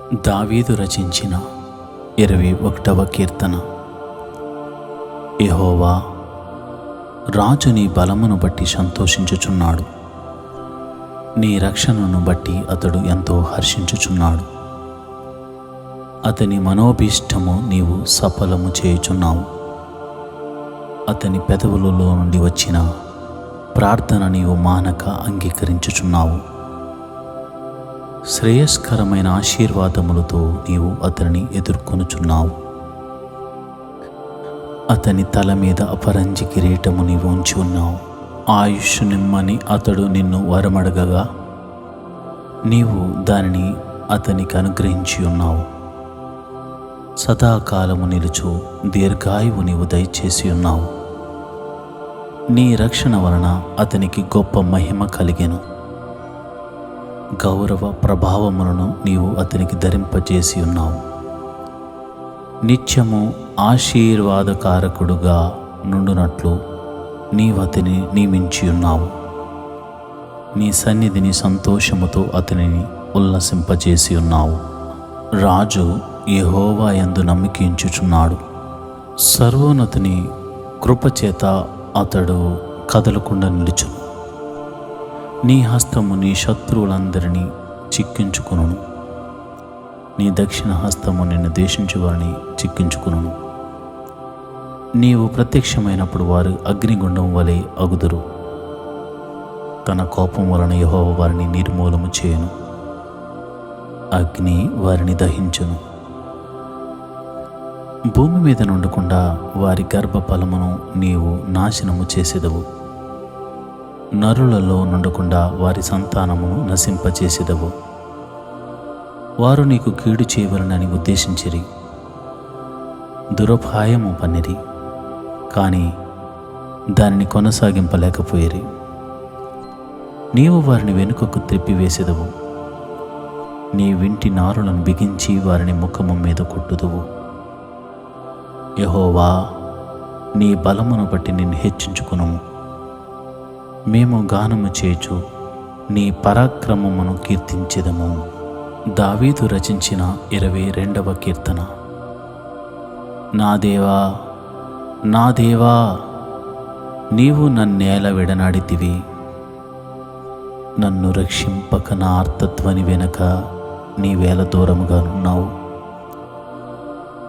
దావీదు రచించిన 21వ కీర్తన. యెహోవా, రాజు నీ బలమును బట్టి సంతోషించుచున్నాడు, నీ రక్షణను బట్టి అతడు ఎంతో హర్షించుచున్నాడు. అతని మనోభీష్టము నీవు సఫలము చేయుచున్నావు. అతని పెదవులలో నుండి వచ్చిన ప్రార్థన నీవు మానక అంగీకరించుచున్నావు. శ్రేయస్కరమైన ఆశీర్వాదములతో నీవు అతనిని ఎదుర్కొనుచున్నావు. అతని తల మీద అపరంజి కిరీటము నీవు ఉంచి ఉన్నావు. ఆయుష్ నిమ్మని అతడు నిన్ను వరమడగగా నీవు దానిని అతనికి అనుగ్రహించి ఉన్నావు. సదాకాలము నిలుచు దీర్ఘాయువు నీవు దయచేసి ఉన్నావు. నీ రక్షణ వలన అతనికి గొప్ప మహిమ కలిగెను. గౌరవ ప్రభావములను నీవు అతనికి ధరింపజేసి ఉన్నావు. నిత్యము ఆశీర్వాదకారకుడుగా నుండునట్లు నీవు అతని నియమించి ఉన్నావు. నీ సన్నిధిని సంతోషముతో అతనిని ఉల్లసింపజేసి ఉన్నావు. రాజు యెహోవా యందు నమ్మికించుచున్నాడు. సర్వోన్నతుని కృపచేత అతడు కదలకుండా నిలుచును. నీ హస్తము నీ శత్రువులందరినీ చిక్కించుకొనును. నీ దక్షిణ హస్తము నిన్ను ద్వేషించువారిని చిక్కించుకొనును. నీవు ప్రత్యక్షమైనప్పుడు వారు అగ్నిగుండం వలె అగుదురు. తన కోపం వలన యెహోవా వారిని నిర్మూలము చేయును. అగ్ని వారిని దహించును. భూమి మీద నుండకుండా వారి గర్భఫలమును నీవు నాశనము చేసేదవు. నరులలో నుండకుండా వారి సంతానమును నశింపచేసేదవు. వారు నీకు కీడు చేయవలనని ఉద్దేశించిరి, దురపాయము పన్నిరి, కానీ దానిని కొనసాగింపలేకపోయిరి. నీవు వారిని వెనుకకు త్రిప్పివేసేదవు. నీ వింటి నారులను బిగించి వారిని ముఖము మీద కొట్టుదువు. యెహోవా, నీ బలమును బట్టి నిన్ను హెచ్చించుకునుము. మేము గానము చేయుచు నీ పరాక్రమమును కీర్తించెదము. దావీదు రచించిన 22వ కీర్తన. నా దేవా, నా దేవా, నీవు నన్నేల విడనాడితివి. నన్ను రక్షింపక నా ఆర్తధ్వని వెనక నీవేల దూరముగా ఉన్నావు.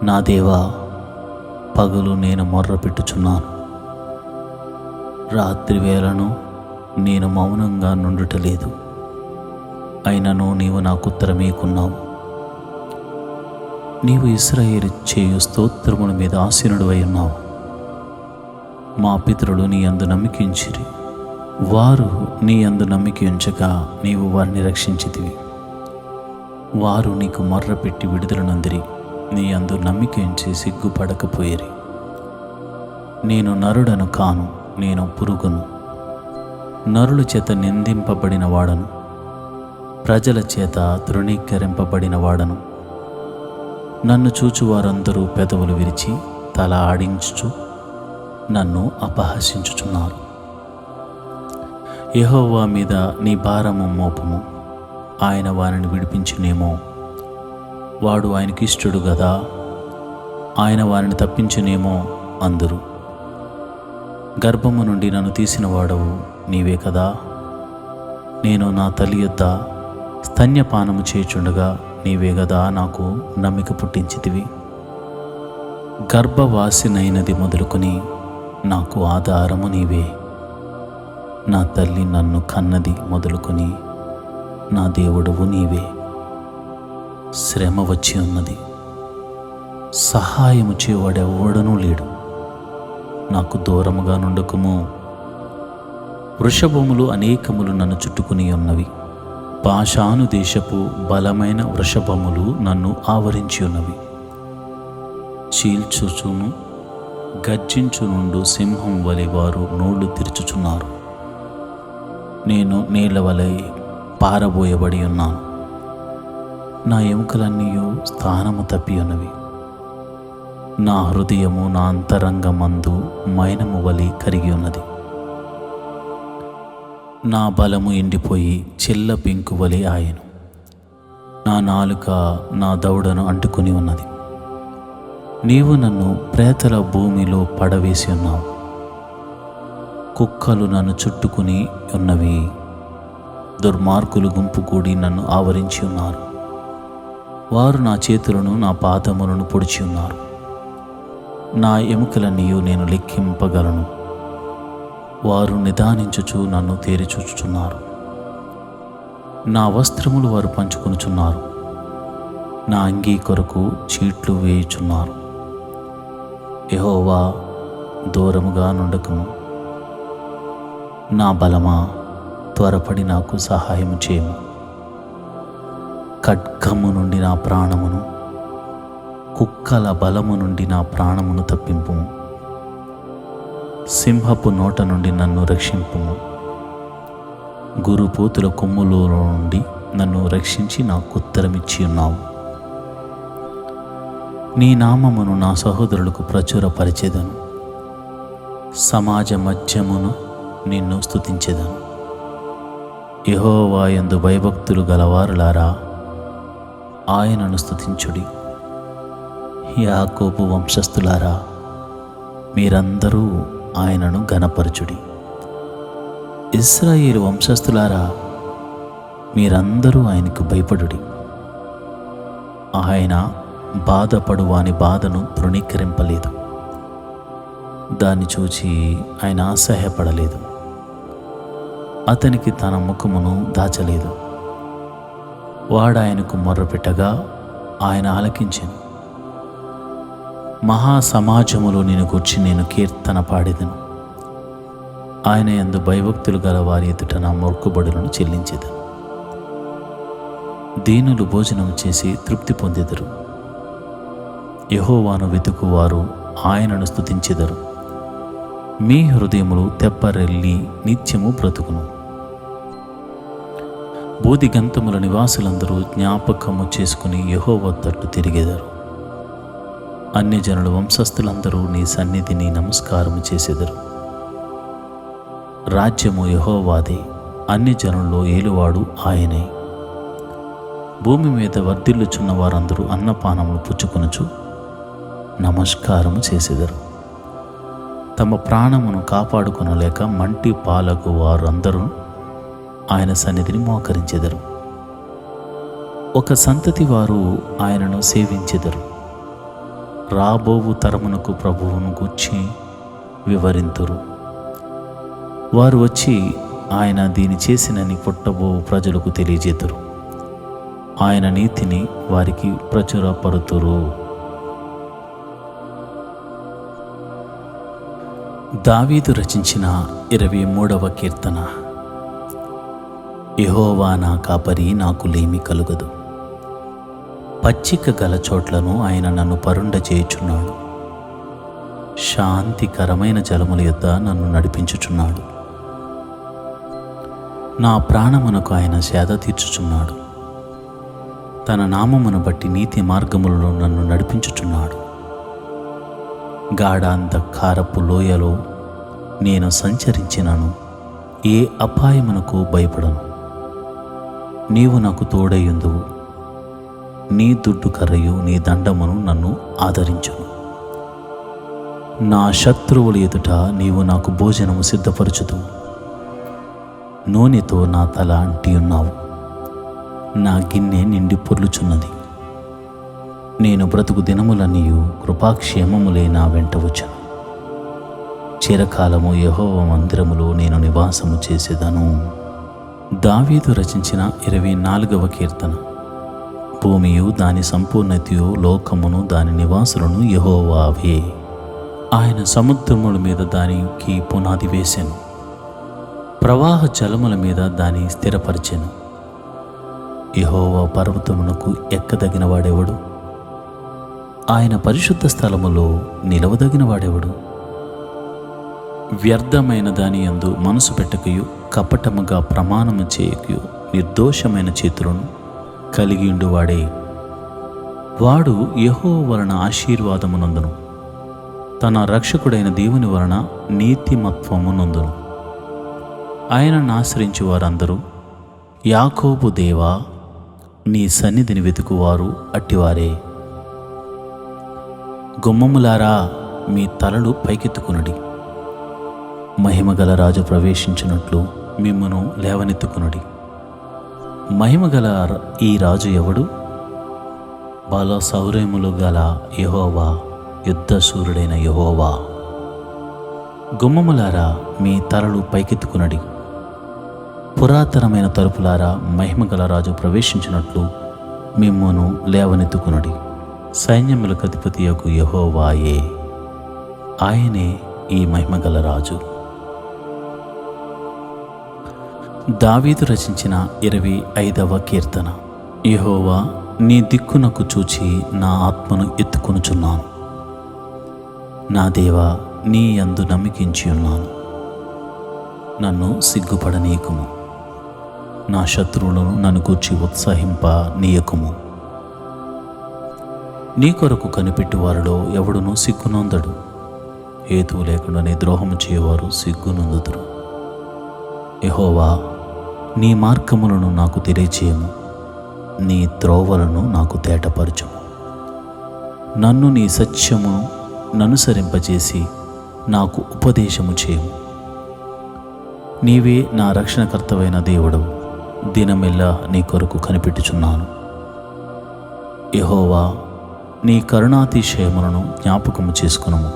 నా దేవా, పగలు నేను మొర్రపెట్టుచున్నాను, రాత్రి వేళను నేను మౌనంగా నుండుటలేదు. అయినను నీవు నాకు ఉత్తరమీకున్నావు. నీవు ఇశ్రాయేలు చేయు స్తోత్రముల మీద ఆసీనుడివై ఉన్నావు. మా పితరులు నీ యందు నమ్మికించిరి. వారు నీ యందు నమ్మికించగా నీవు వారిని రక్షించితివి. వారు నీకు మొర్రపెట్టి విడుదల నొందిరి. నీ యందు నమ్మికించి సిగ్గుపడకపోయిరి. నేను నరుడను కాను, నేను పురుగును. నరుల చేత నిందింపబడిన వాడను, ప్రజల చేత తృణీకరింపబడిన వాడను. నన్ను చూచువారందరూ పెదవులు విరిచి తల ఆడించుచు నన్ను అపహసించుచున్నారు. యెహోవా మీద నీ భారము మోపము, ఆయన వారిని విడిపించునేమో. వాడు ఆయనకిష్టుడు గదా, ఆయన వారిని తప్పించునేమో అందురు. గర్భము నుండి నన్ను తీసిన వాడవు నీవే కదా. నేను నా తల్లి యొద్ద స్తన్యపానము చేయుచుండగా నీవే గదా నాకు నమ్మిక పుట్టించితివి. గర్భవాసినైనది మొదలుకొని నాకు ఆధారము నీవే. నా తల్లి నన్ను కన్నది మొదలుకొని నా దేవుడవు నీవే. శ్రమ వచ్చి ఉన్నది, సహాయము చేయవాడెవడనూ లేడు. నాకు దూరముగా నుండకము. వృషభములు అనేకములు నన్ను చుట్టుకుని ఉన్నవి. బాషాను దేశపు బలమైన వృషభములు నన్ను ఆవరించి ఉన్నవి. చీల్చుచును గర్జించునుండు సింహం వలె వారు నోళ్లు తెరుచుచున్నారు. నేను నీళ్ల వలె పారబోయబడి ఉన్నాను. నా ఎముకలన్నీ స్థానము తప్పి ఉన్నవి. నా హృదయము నా అంతరంగమందు మైనము వలె కరిగి ఉన్నది. నా బలము ఎండిపోయి చిల్ల పెంకు వలె ఆయను. నా నాలుక నా దవడను అంటుకుని ఉన్నది. నీవు నన్ను ప్రేతల భూమిలో పడవేసి ఉన్నావు. కుక్కలు నన్ను చుట్టుకుని ఉన్నవి. దుర్మార్గులు గుంపు కూడి నన్ను ఆవరించి ఉన్నారు. వారు నా చేతులను నా పాదములను పొడిచి ఉన్నారు. నా ఎముకలన్నీ నేను లెక్కింపగలను. వారు నిదానించుచు నన్ను తేరిచూచుచున్నారు. నా వస్త్రములు వారు పంచుకొనుచున్నారు. నా అంగీ కొరకు చీట్లు వేయుచున్నారు. యెహోవా, దూరముగా నుండకము. నా బలమా, త్వరపడి నాకు సహాయము చేయము. ఖడ్గము నుండి నా ప్రాణమును, కుక్కల బలము నుండి నా ప్రాణమును తప్పింపుము. సింహపు నోట నుండి నన్ను రక్షింపుము. గురుపోతుల కొమ్ములో నుండి నన్ను రక్షించి నాకు ఉత్తరమిచ్చి ఉన్నావు. నీ నామమును నా సహోదరులకు ప్రచురపరిచెదను. సమాజ మధ్యమును నిన్ను స్తుతించెదను. యెహోవా యందు భయభక్తులు గలవారులారా, ఆయనను స్తుతించుడి. యాకోబు వంశస్థులారా, మీరందరూ ఆయనను ఘనపరచుడి. ఇశ్రాయేలు వంశస్థులారా, మీరందరూ ఆయనకు భయపడుడి. ఆయన బాధపడు వాని బాధను తృణీకరింపలేదు. దాన్ని చూచి ఆయన అసహ్యపడలేదు. అతనికి తన ముఖమును దాచలేదు. వాడాయనకు మొర్రపెట్టగా ఆయన ఆలకించెను. మహాసమాజములో నేను గూర్చి నేను కీర్తన పాడెదను. ఆయన యందు భయభక్తులు గల వారి ఎదుట నా మొక్కుబడులను చెల్లించెదను. దీనులు భోజనం చేసి తృప్తి పొందెదరు. యెహోవాను వెతుకువారు ఆయనను స్తుతించెదరు. మీ హృదయములు తెప్పరెల్లి నిత్యము బ్రతుకును. బోధిగంతముల నివాసులందరూ జ్ఞాపకము చేసుకుని యెహోవా తట్టు తిరిగెదరు. అన్యజనుల వంశస్థులందరూ నీ సన్నిధిని నమస్కారము చేసెదరు. రాజ్యము యెహోవాదే, అన్యజనుల్లో ఏలువాడు ఆయనే. భూమి మీద వర్ధిల్లుచున్న వారందరూ అన్నపానములు పుచ్చుకొనుచు నమస్కారము చేసెదరు. తమ ప్రాణమును కాపాడుకొనలేక మంటి పాలకు వారందరూ ఆయన సన్నిధిని మోకరించెదరు. ఒక సంతతి వారు ఆయనను సేవించెదరు. రాబోవు తరమునకు ప్రభువును గూర్చి వివరింతురు. వారు వచ్చి ఆయన దీని చేసినని పుట్టబోవు ప్రజలకు తెలియజేతురు. ఆయన నీతిని వారికి ప్రచురపరుతురు. దావీదు రచించిన 23వ కీర్తన. యెహోవా నా కాపరి, నాకు లేమి కలుగదు. పచ్చిక గల చోట్లను ఆయన నన్ను పరుండచేయుచున్నాడు. శాంతికరమైన జలముల యొద్ద నన్ను నడిపించుచున్నాడు. నా ప్రాణమునకు ఆయన సేద తీర్చుచున్నాడు. తన నామమును బట్టి నీతి మార్గములలో నన్ను నడిపించుచున్నాడు. గాఢాంధకారపు లోయలో నేను సంచరించినను ఏ అపాయమునకు భయపడను. నీవు నాకు తోడైయుందువు. నీ దుడ్డు కర్రయు నీ దండమును నన్ను ఆదరించును. నా శత్రువుల ఎదుట నీవు నాకు భోజనము సిద్ధపరచుదువు. నూనెతో నా తల అంటియున్నావు. నా గిన్నె నిండి పొర్లుచున్నది. నేను బ్రతుకు దినములన్నీయు కృపాక్షేమములే నా వెంట వచ్చను. చిరకాలము యెహోవా మందిరములో నేను నివాసము చేసేదను. దావీదు రచించిన 24వ కీర్తన. భూమియు దాని సంపూర్ణతయు, లోకమును దాని నివాసులను యెహోవావే. ఆయన సముద్రముల మీద దానికి పునాది వేసెను. ప్రవాహ జలముల మీద దాని స్థిరపరిచెను. యెహోవా పర్వతమునకు ఎక్కదగిన వాడెవడు? ఆయన పరిశుద్ధ స్థలములో నిలవదగిన వాడెవడు? వ్యర్థమైన దాని యందు మనసు పెట్టకయు, కపటముగా ప్రమాణము చేయకయు, నిర్దోషమైన చేతులను కలిగియుండువాడే. వాడు యెహోవా వలన ఆశీర్వాదమునందును, తన రక్షకుడైన దేవుని వలన నీతిమత్వమునందును. ఆయనను ఆశ్రయించు వారందరూ, యాకోబు దేవా, నీ సన్నిధిని వెతుకువారు అట్టివారే. గుమ్మములారా, మీ తలలు పైకెత్తుకునుడి. మహిమగల రాజు ప్రవేశించినట్లు మిమ్మును లేవనెత్తుకునుడి. మహిమగల ఈ రాజు ఎవడు? బల శౌర్యములు గల యెహోవా, యుద్ధశూరుడైన యెహోవా. గుమ్మములారా, మీ తలలు పైకెత్తుకునడి. పురాతనమైన తలుపులారా, మహిమగల రాజు ప్రవేశించినట్లు మిమ్మును లేవనెత్తుకునడి. సైన్యములకు అధిపతియగు యెహోవాయే, ఆయనే ఈ మహిమగల రాజు. దావీదు రచించిన 25వ కీర్తన. యెహోవా, నీ దిక్కునకు చూచి నా ఆత్మను ఎత్తుకొనుచున్నాను. నా దేవా, నీ యందు నమ్మికించి ఉన్నాను. నన్ను సిగ్గుపడనీయకుము. నా శత్రువులను నన్ను గూర్చి ఉత్సాహింప నీయకుము. నీ కొరకు కనిపెట్టు వారిలో ఎవడునూ సిగ్గునొందడు. హేతువు లేకుండానే ద్రోహము చేయవారు సిగ్గునొందుదురు. యెహోవా, నీ మార్గములను నాకు తెలియచేయము. నీ త్రోవలను నాకు తేటపరచుము. నన్ను నీ సత్యము ననుసరింపజేసి నాకు ఉపదేశము చేయము. నీవే నా రక్షణకర్తవైన దేవుడు. దినమెల్లా నీ కొరకు కనిపెట్టుచున్నాను. యెహోవా, నీ కరుణాతిశయములను జ్ఞాపకము చేసుకునుము.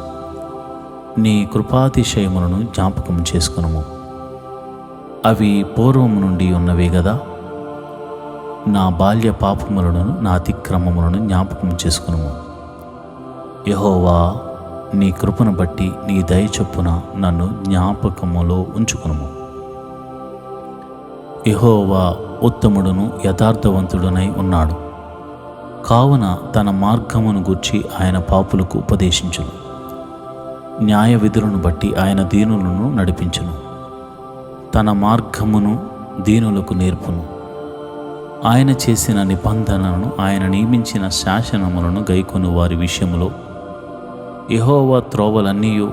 నీ కృపాతిశయములను జ్ఞాపకము చేసుకునుము. అవి పూర్వము నుండి ఉన్నవే గదా. నా బాల్య పాపములను, నా అతిక్రమములను జ్ఞాపకము చేసుకునుము. యెహోవా, నీ కృపను బట్టి నీ దయ చొప్పున నన్ను జ్ఞాపకములో ఉంచుకునుము. యెహోవా ఉత్తముడును యథార్థవంతుడునై ఉన్నాడు. కావున తన మార్గమును గూర్చి ఆయన పాపులకు ఉపదేశించును. న్యాయ విధులను బట్టి ఆయన దీనులను నడిపించును. తన మార్గమును దీనులకు నేర్పును. ఆయన చేసిన నిబంధనలను, ఆయన నియమించిన శాసనములను గైకొను వారి విషయములో యెహోవా త్రోవలన్నీయు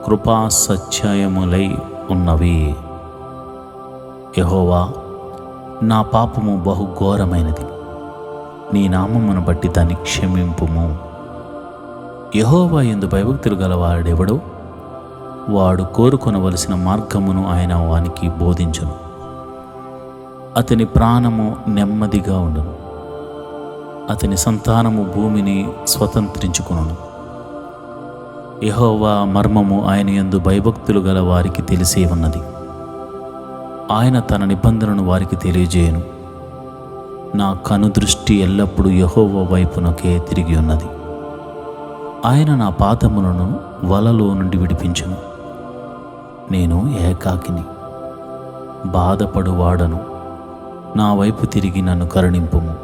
కృపా సత్యములై ఉన్నవి. యెహోవా, నా పాపము బహు ఘోరమైనది. నీ నామమును బట్టి దాన్ని క్షమింపుము. యెహోవా యందు భయభక్తులు గలవాడెవడో వాడు కోరుకొనవలసిన మార్గమును ఆయన వానికి బోధించును. అతని ప్రాణము నెమ్మదిగా ఉండును. అతని సంతానము భూమిని స్వతంత్రించుకొనును. యెహోవా మర్మము ఆయన యందు భయభక్తులు గల వారికి తెలిసే ఉన్నది. ఆయన తన నిబంధనను వారికి తెలియజేయను. నా కనుదృష్టి ఎల్లప్పుడూ యెహోవా వైపునకే తిరిగి ఉన్నది. ఆయన నా పాదములను వలలో నుండి విడిపించును. నేను ఏకాకిని, బాధపడువాడను. నా వైపు తిరిగి నన్ను కరుణింపుము.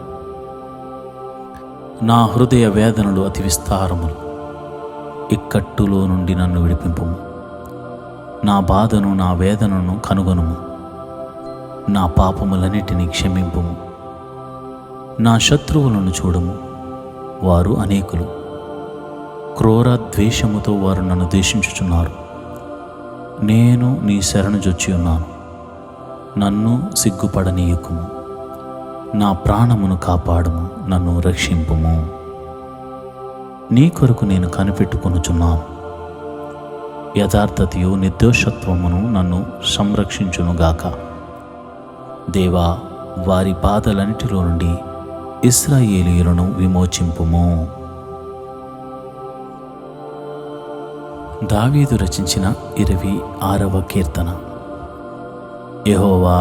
నా హృదయ వేదనలు అతి విస్తారములు. ఇక్కట్టులో నుండి నన్ను విడిపింపుము. నా బాధను, నా వేదనను కనుగొనుము. నా పాపములన్నిటినీ క్షమింపుము. నా శత్రువులను చూడము. వారు అనేకులు. క్రూర ద్వేషముతో వారు నన్ను ద్వేషించుచున్నారు. నేను నీ శరణు జొచ్చి ఉన్నాను. నన్ను సిగ్గుపడనీయకుము. నా ప్రాణమును కాపాడుము. నన్ను రక్షింపుము. నీ కొరకు నేను కనిపెట్టుకొనుచున్నాను. యథార్థతయు నిర్దోషత్వమును నన్ను సంరక్షించునుగాక. దేవా, వారి బాధలన్నిటిలో నుండి ఇశ్రాయేలీయులను విమోచింపుము. దావీదు రచించిన 26వ కీర్తన. యెహోవా,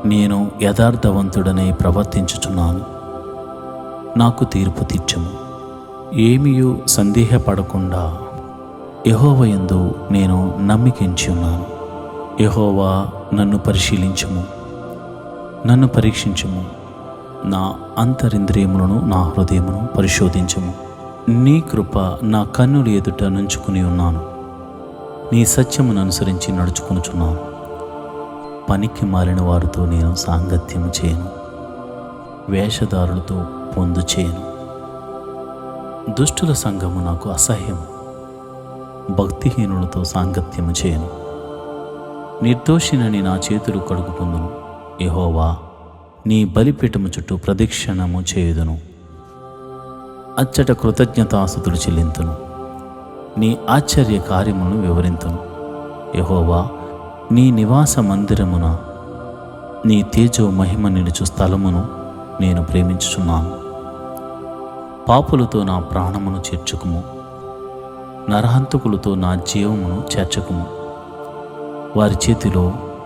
నేను యథార్థవంతుడనై ప్రవర్తించుచున్నాను. నాకు తీర్పు తీర్చుము. ఏమియూ సందేహపడకుండా యెహోవా యందు నేను నమ్మికించి ఉన్నాను. యెహోవా, నన్ను పరిశీలించుము. నన్ను పరీక్షించుము. నా అంతరింద్రియములను, నా హృదయమును పరిశోధించుము. నీ కృప నా కన్నుల ఎదుట నుంచుకుని ఉన్నాను. నీ సత్యమును అనుసరించి నడుచుకొనుచున్నాను. పనికి మారిన వారితో నేను సాంగత్యము చేయను. వేషధారులతో పొందు చేయను. దుష్టుల సంఘము నాకు అసహ్యం. భక్తిహీనులతో సాంగత్యము చేయను. నిర్దోషినని నా చేతులు కడుగుకుందును. యెహోవా, నీ బలిపీఠము చుట్టూ ప్రదక్షిణము చేయుదును. అచ్చట కృతజ్ఞతాస్తుతులు చెల్లింతును. నీ ఆశ్చర్య కార్యములను వివరింతును. యెహోవా, నీ నివాస మందిరమున నీ తేజో మహిమ నిలుచు స్థలమును నేను ప్రేమించుచున్నాను. పాపులతో నా ప్రాణమును చేర్చుకుము, నరహంతకులతో నా జీవమును చేర్చకుము. వారి చేతిలో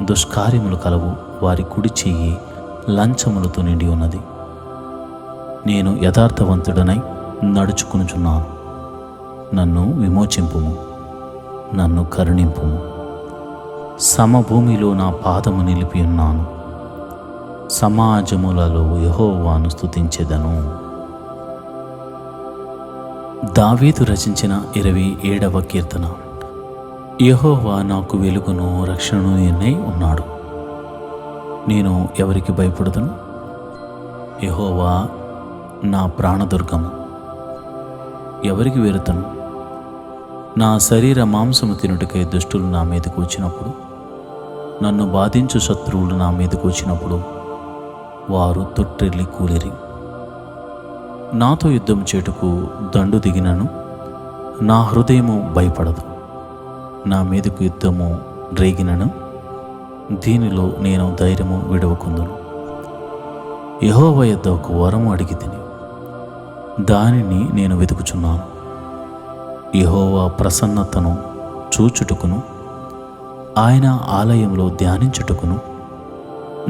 దుష్కార్యములు కలవు, వారి కుడి చెయ్యి లంచములతో నిండి ఉన్నది. నేను యథార్థవంతుడనై నడుచుకొనుచున్నాను. నన్ను విమోచింపుము, నన్ను కరుణింపుము. సమభూమిలో నా పాదము నిలిపి ఉన్నాను. సమాజములలో యెహోవాను స్తుతించెదను. దావీదు రచించిన 27వ కీర్తన. యెహోవా నాకు వెలుగును రక్షణను ఎన్నై ఉన్నాడు. నేను ఎవరికి భయపడుదును? యెహోవా నా ప్రాణదుర్గము. ఎవరికి వెరుతను? నా శరీర మాంసము తినుటకై దుష్టులు నా మీదకు వచ్చినప్పుడు, నన్ను బాధించు శత్రువులు నా మీదకు వచ్చినప్పుడు వారు తొట్టిల్లి కూలిరి. నాతో యుద్ధం చేటుకు దండు దిగినను నా హృదయము భయపడదు. నా మీదకు యుద్ధము రేగినను దీనిలో నేను ధైర్యము విడవకుందును. యెహోవా యొద్ద ఒక వరము అడిగి తిని దానిని నేను వెతుకుచున్నాను. యెహోవా ప్రసన్నతను చూచుటకును ఆయన ఆలయంలో ధ్యానించుటకును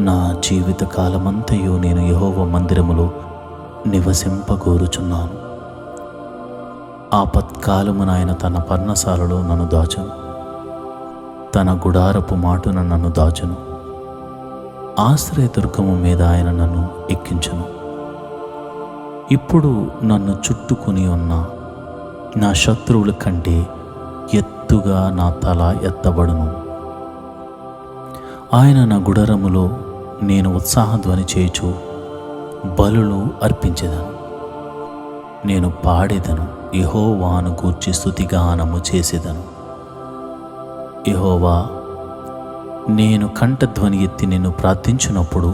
నా జీవిత కాలమంతయు నేను యెహోవా మందిరములో నివసింపగోరుచున్నాను. ఆపత్కాలమున ఆయన తన పర్ణశాలలో నన్ను దాచును, తన గుడారపు మాటున నన్ను దాచును. ఆశ్రయదుర్గము మీద ఆయన నన్ను ఎక్కించును. ఇప్పుడు నన్ను చుట్టుకుని ఉన్న నా శత్రువుల కంటే ఎత్తుగా నా తల ఎత్తబడును. ఆయన నా గుడారములో నేను ఉత్సాహధ్వని చేయుచు బలులు అర్పించెదను. నేను పాడేదను, యెహోవాను గూర్చి స్తుతిగానము చేసేదను. యెహోవా, నేను కంఠధ్వని ఎత్తి నిన్ను ప్రార్థించినప్పుడు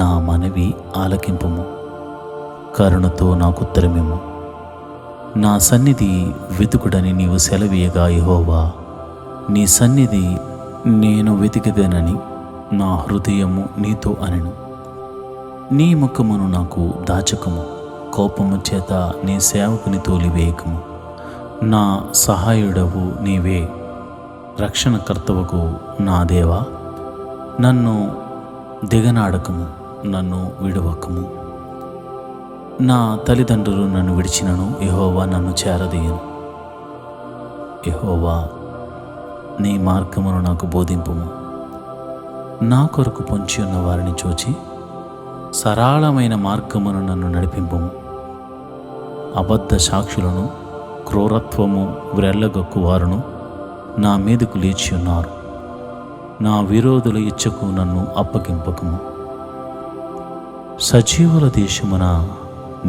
నా మనవి ఆలకింపుము. కరుణతో నాకు ఉత్తరమిమ్ము. నా సన్నిధి వెతుకుడని నీవు సెలవీయగా, యెహోవా నీ సన్నిధి నేను వెతికిదేనని నా హృదయము నీతో అనెను. నీ ముఖమును నాకు దాచకము, కోపము చేత నీ సేవకుని తోలివేయకము. నా సహాయుడవు నీవే, రక్షణకర్తవకు నా దేవా. నన్ను దిగనాడకము, నన్ను విడవకము. నా తల్లిదండ్రులు నన్ను విడిచినను యెహోవా నన్ను చేరదీయను. యెహోవా, నీ మార్గమును నాకు బోధింపుము. నా కొరకు పొంచి ఉన్న వారిని చూచి సరళమైన మార్గమును నన్ను నడిపింపుము. అబద్ధ సాక్షులను, క్రూరత్వము వ్రెల్లగొక్కు వారును నా మీదకు లేచి ఉన్నారు. నా విరోధుల ఇచ్చకు నన్ను అప్పగింపకము. సజీవుల దేశమున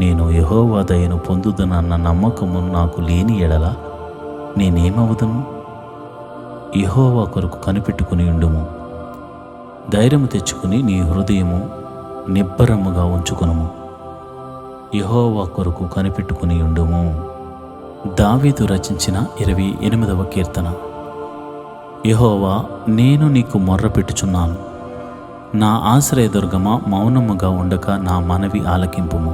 నేను యెహోవా దయను పొందుదనన్న నమ్మకము నాకు లేని ఎడల నేనేమవుదును? యెహోవా కొరకు కనిపెట్టుకుని ఉండుము. ధైర్యము తెచ్చుకుని నీ హృదయము నిబ్బరముగా ఉంచుకొనుము. యెహోవా కొరకు కనిపెట్టుకుని ఉండుము. దావీదు రచించిన 28వ కీర్తన. యెహోవా, నేను నీకు మొర్రపెట్టుచున్నాను. నా ఆశ్రయదుర్గమా, మౌనముగా ఉండక నా మనవి ఆలకింపుము.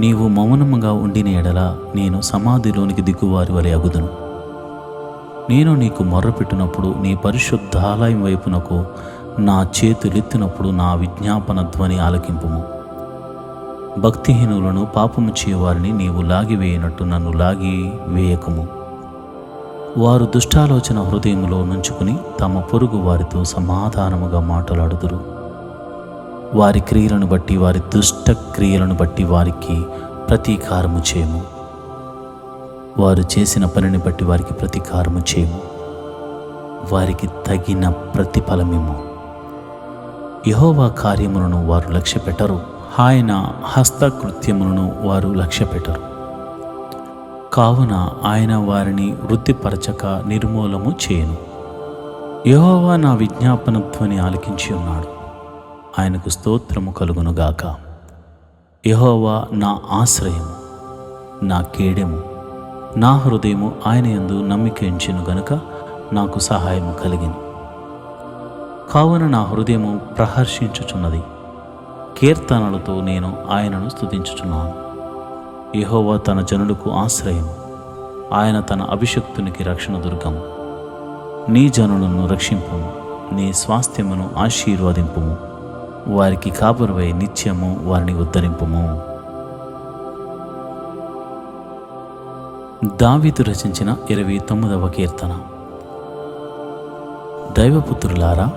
నీవు మౌనముగా ఉండిన ఎడల నేను సమాధిలోనికి దిగువారి వలె అగుదును. నేను నీకు మొర్రపెట్టినప్పుడు నీ పరిశుద్ధాలయం వైపునకు నా చేతులెత్తినప్పుడు నా విజ్ఞాపన ధ్వని ఆలకింపుము. భక్తిహీనులను, పాపము చేయవారిని నీవు లాగివేయనట్టు నన్ను లాగి వేయకము. వారు దుష్టాలోచన హృదయములో నుంచుకుని తమ పొరుగు వారితో సమాధానముగా మాట్లాడుదురు. వారి క్రియలను బట్టి, వారి దుష్ట క్రియలను బట్టి వారికి ప్రతీకారము చేయము. వారు చేసిన పనిని బట్టి వారికి ప్రతీకారము చేయము. వారికి తగిన ప్రతిఫలమిమ్ము. యెహోవా కార్యములను వారు లక్ష్యపెట్టరు, ఆయన హస్తకృత్యములను వారు లక్ష్యపెట్టరు. కావున ఆయన వారిని వృద్ధిపరచక నిర్మూలము చేయను. యెహోవా నా విజ్ఞాపన ధ్వని ఆలకించి ఉన్నాడు. ఆయనకు స్తోత్రము కలుగునుగాక. యెహోవా నా ఆశ్రయము, నా కేడెము, నా హృదయము ఆయన యందు నమ్మిక ఉంచెను గనుక నాకు సహాయము కలిగిను. కావున నా హృదయము ప్రహర్షించుచున్నది, కీర్తనలతో నేను ఆయనను స్తుతించుచున్నాను. యెహోవా తన జనులకు ఆశ్రయము, ఆయన తన అభిషిక్తునికి రక్షణ దుర్గము. నీ జనులను రక్షింపుము, నీ స్వాస్థ్యమును ఆశీర్వదింపుము, వారికి కాపురవై నిత్యము వారిని ఉద్ధరింపుము. దావీదు రచించిన 29వ కీర్తన. దైవపుత్రులారా,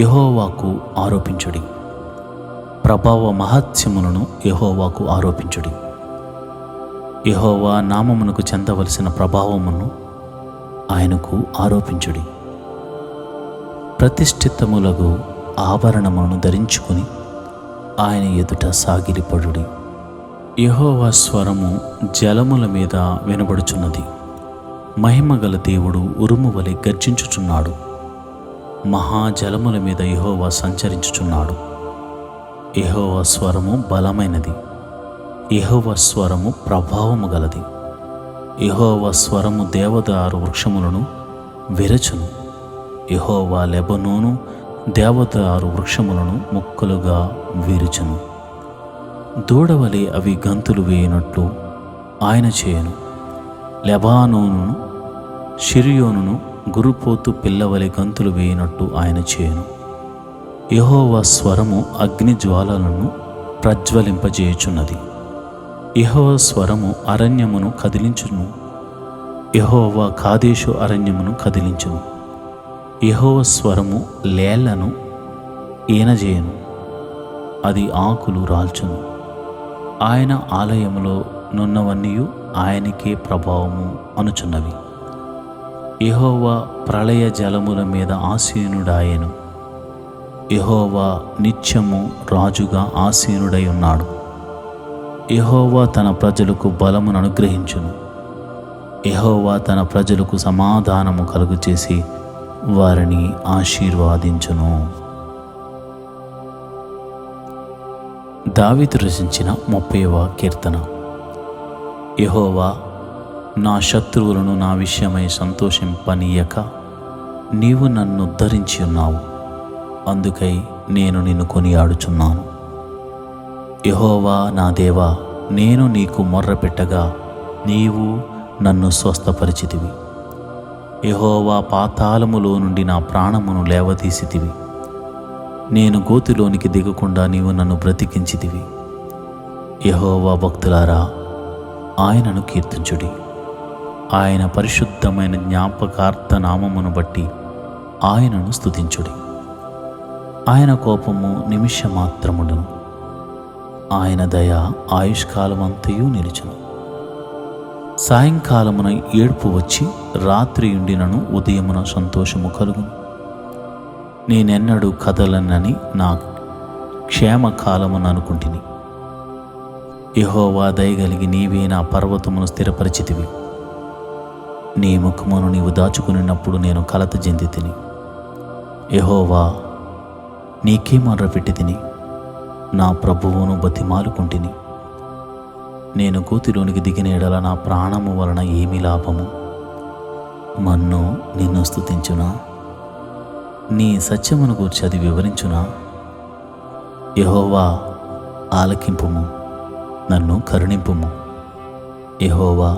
యెహోవాకు ఆరోపించుడి, ప్రభావ మహత్యములను యెహోవాకు ఆరోపించుడి. యెహోవా నామమునకు చెందవలసిన ప్రభావమును ఆయనకు ఆరోపించుడి. ప్రతిష్ఠితములగు ఆభరణములను ధరించుకుని ఆయన ఎదుట సాగిలిపడుడి. యెహోవా స్వరము జలముల మీద వినబడుచున్నది, మహిమగల దేవుడు ఉరుము వలె గర్జించుచున్నాడు. మహాజలముల మీద యెహోవా సంచరించుచున్నాడు. యెహోవా స్వరము బలమైనది, యెహోవా స్వరము ప్రభావము గలది. యెహోవా స్వరము దేవదారు వృక్షములను విరచును. యెహోవా లెబనోను దేవదారు వృక్షములను ముక్కలుగా విరుచును. దూడవలే అవి గంతులు వేయునట్లు ఆయన చేయను. లెబానోనును షిరియోనును గురుపోతు పిల్లవలె గంతులు వేయినట్టు ఆయన చేయను. యెహోవా స్వరము అగ్ని జ్వాలలను ప్రజ్వలింపజేయుచున్నది. యెహోవా స్వరము అరణ్యమును కదిలించును. యెహోవా కాదేశు అరణ్యమును కదిలించును. యెహోవా స్వరము లేళ్లను ఈనజేయను, అది ఆకులు రాల్చును. ఆయన ఆలయములో నున్నవన్నీయు ఆయనకే ప్రభావము అనుచున్నవి. యెహోవా ప్రళయ జలముల మీద ఆసీనుడాయెను. యెహోవా నిత్యము రాజుగా ఆసీనుడై ఉన్నాడు. యెహోవా తన ప్రజలకు బలమును అనుగ్రహించును. యెహోవా తన ప్రజలకు సమాధానము కలుగచేసి వారిని ఆశీర్వాదించును. దావీదు రచించిన 30వ కీర్తన. యెహోవా, నా శత్రువులను నా విషయమై సంతోషింపనీయక నీవు నన్ను ఉద్ధరించి ఉన్నావు. అందుకై నేను నిన్ను కొనియాడుచున్నాను. యెహోవా నా దేవా, నేను నీకు మొర్రపెట్టగా నీవు నన్ను స్వస్థపరిచితివి. యెహోవా, పాతాళములో నుండి నా ప్రాణమును లేవదీసితివి. నేను గోతిలోనికి దిగకుండా నీవు నన్ను బ్రతికించితివి. యెహోవా భక్తులారా, ఆయనను కీర్తించుడి. ఆయన పరిశుద్ధమైన జ్ఞాపకార్థ నామమును బట్టి ఆయనను స్తుతించుడి. ఆయన కోపము నిమిషమాత్రముండును, ఆయన దయ ఆయుష్కాలమంతయు నిలుచును. సాయంకాలమున ఏడుపు వచ్చి రాత్రి ఉండినను ఉదయమున సంతోషము కలుగును. నేనెన్నడూ కదలనని నా క్షేమకాలమును అనుకుంటుని. యెహోవా దయగలిగి నీవే నా పర్వతమును స్థిరపరిచితివి. నీ ముఖమును నీవు దాచుకునినప్పుడు నేను కలత చెంది తిని. యెహోవా, నీకే మొర్రపెట్టి తిని నా ప్రభువును బతిమాలుకుంటుని. నేను గోతిలోనికి దిగిన ఎడల నా ప్రాణము వలన ఏమి లాభము? మన్ను నిన్ను స్తుతించునా? నీ సత్యమును గూర్చి అది వివరించునా? యెహోవా, ఆలకింపుము, నన్ను కరుణింపుము. యెహోవా,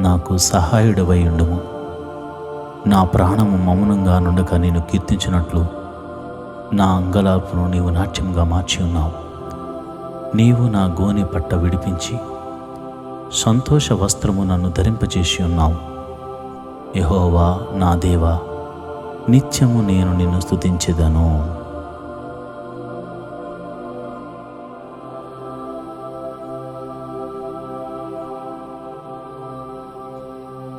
నాకు సహాయుడవై ఉండుము. నా ప్రాణము మౌనంగా నుండక నేను కీర్తించినట్లు నా అంగలార్పును నీవు నాట్యంగా మార్చి ఉన్నావు. నీవు నా గోనె పట్ట విడిపించి సంతోష వస్త్రము నన్ను ధరింపచేసి ఉన్నావు. యెహోవా నా దేవా, నిత్యము నేను నిన్ను స్తుతించెదను.